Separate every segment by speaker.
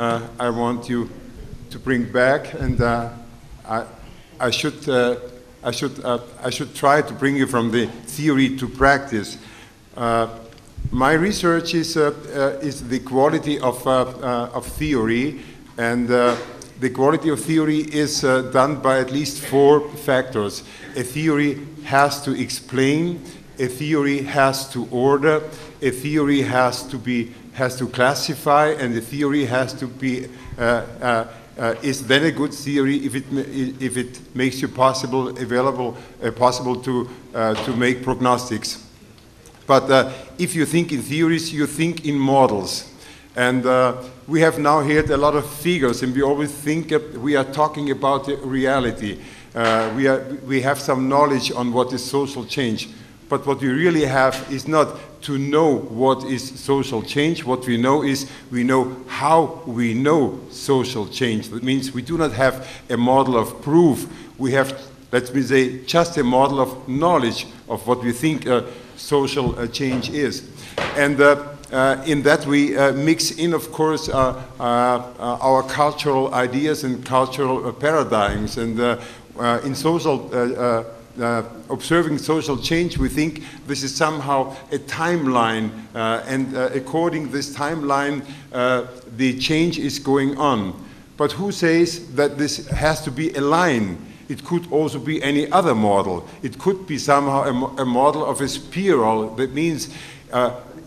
Speaker 1: I want you to bring back, and I should try to bring you from the theory to practice. My research is the quality of theory, and the quality of theory is done by at least 4 factors. A theory has to explain, a theory has to order, a theory has to classify, and the theory has to be is then a good theory if it makes you possible to make prognostics. But if you think in theories, you think in models. And we have now heard a lot of figures, and we always think we are talking about the reality. We have some knowledge on what is social change. But what we really have is not to know what is social change. What we know is we know how we know social change. That means we do not have a model of proof. We have, let me say, just a model of knowledge of what we think social change is. And in that we mix in, of course, our cultural ideas and cultural paradigms. And in social observing social change, we think this is somehow a timeline, and according to this timeline, the change is going on. But who says that this has to be a line? It could also be any other model. It could be somehow a model of a spiral. That means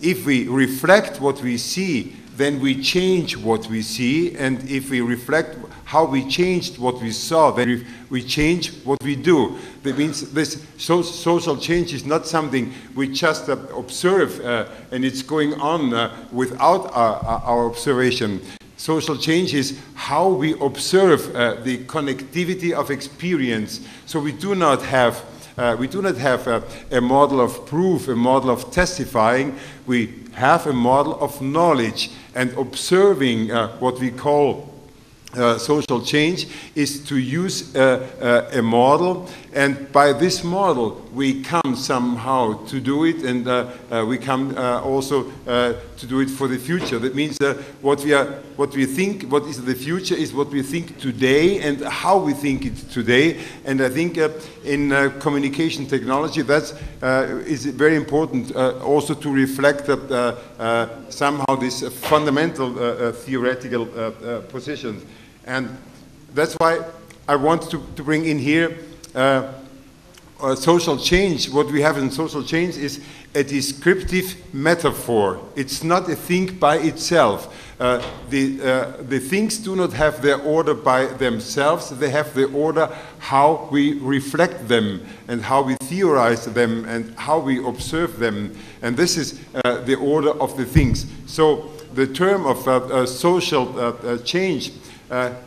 Speaker 1: if we reflect what we see, then we change what we see, and if we reflect how we changed what we saw, then we change what we do. That means this social change is not something we just observe and it's going on without our observation. Social change is how we observe the connectivity of experience. So we do not have a model of proof, a model of testifying. We have a model of knowledge, and observing what we call social change is to use a model, and by this model we come somehow to do it, and we come also to do it for the future. That means what we think, what is the future, is what we think today and how we think it today. And I think in communication technology that is very important also to reflect somehow this fundamental theoretical positions. And that's why I want to bring in here social change. What we have in social change is a descriptive metaphor. It's not a thing by itself. The things do not have their order by themselves. They have the order how we reflect them and how we theorize them and how we observe them. And this is the order of the things. So the term of social change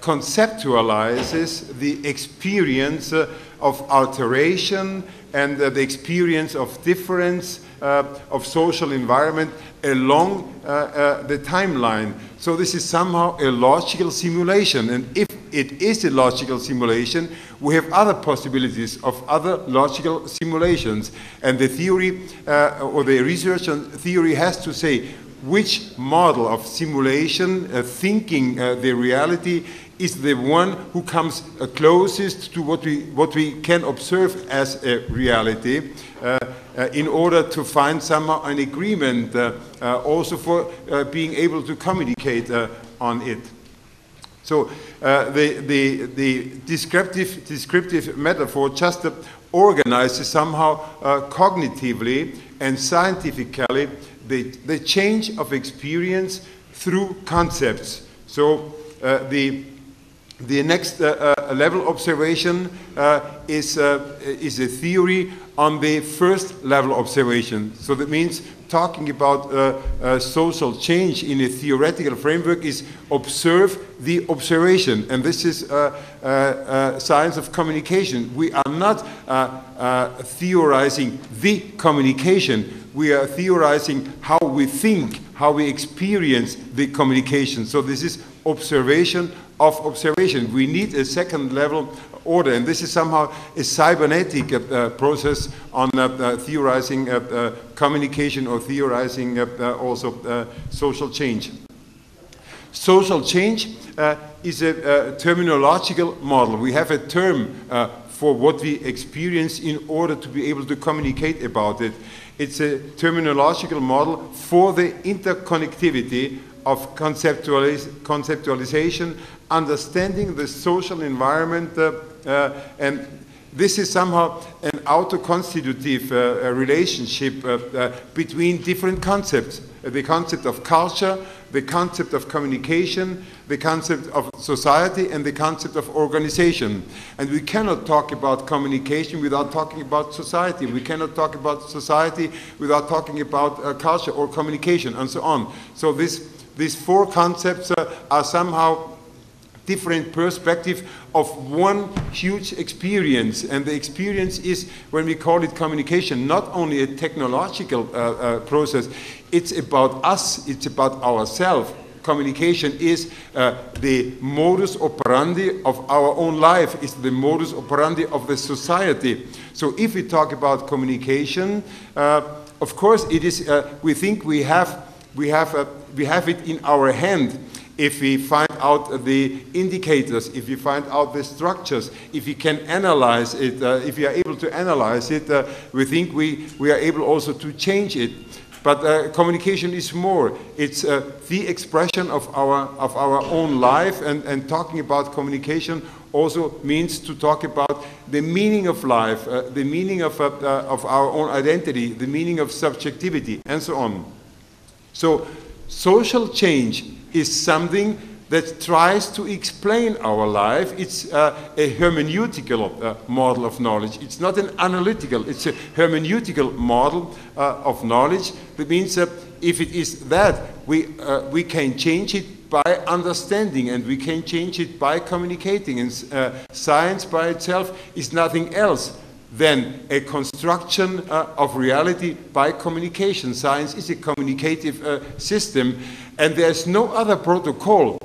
Speaker 1: conceptualizes the experience of alteration and the experience of difference of social environment along the timeline. So this is somehow a logical simulation, and if it is a logical simulation, we have other possibilities of other logical simulations, and the theory or the research on theory has to say which model of simulation, thinking the reality, is the one who comes closest to what we can observe as a reality, in order to find somehow an agreement also for being able to communicate on it. So the descriptive metaphor just organizes somehow cognitively and scientifically the change of experience through concepts. So the next level observation is a theory on the first level observation. So that means talking about social change in a theoretical framework is observe the observation. And this is science of communication. We are not theorizing the communication. We are theorizing how we think, how we experience the communication. So this is observation of observation. We need a second level order, and this is somehow a cybernetic process on theorizing communication or theorizing also social change. Social change is a terminological model. We have a term for what we experience in order to be able to communicate about it. It's a terminological model for the interconnectivity of conceptualization, understanding the social environment, and this is somehow an auto-constitutive relationship between different concepts. The concept of culture, the concept of communication, the concept of society, and the concept of organization. And we cannot talk about communication without talking about society. We cannot talk about society without talking about culture or communication, and so on. So these four concepts are somehow different perspective of one huge experience. And the experience is, when we call it communication, not only a technological process, it's about us, it's about ourselves. Communication is the modus operandi of our own life, it's the modus operandi of the society. So if we talk about communication, of course it is, we think we have it in our hand. If we find out the indicators, if we find out the structures, if we can analyze it, if we are able to analyze it, we think we are able also to change it. But communication is more. It's the expression of our own life, and talking about communication also means to talk about the meaning of life, the meaning of our own identity, the meaning of subjectivity, and so on. So social change is something that tries to explain our life. It's a hermeneutical model of knowledge. It's not an analytical, it's a hermeneutical model of knowledge. That means that if it is that, we can change it by understanding, and we can change it by communicating. And science by itself is nothing else than a construction of reality by communication. Science is a communicative system, and there's no other protocol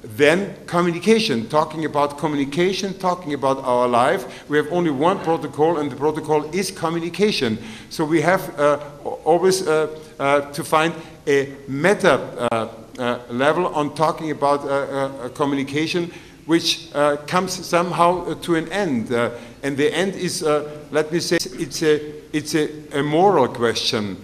Speaker 1: than communication. Talking about communication, talking about our life, we have only one protocol, and the protocol is communication. So we have always to find a meta level on talking about communication, which comes somehow to an end. And the end is, let me say, it's a moral question.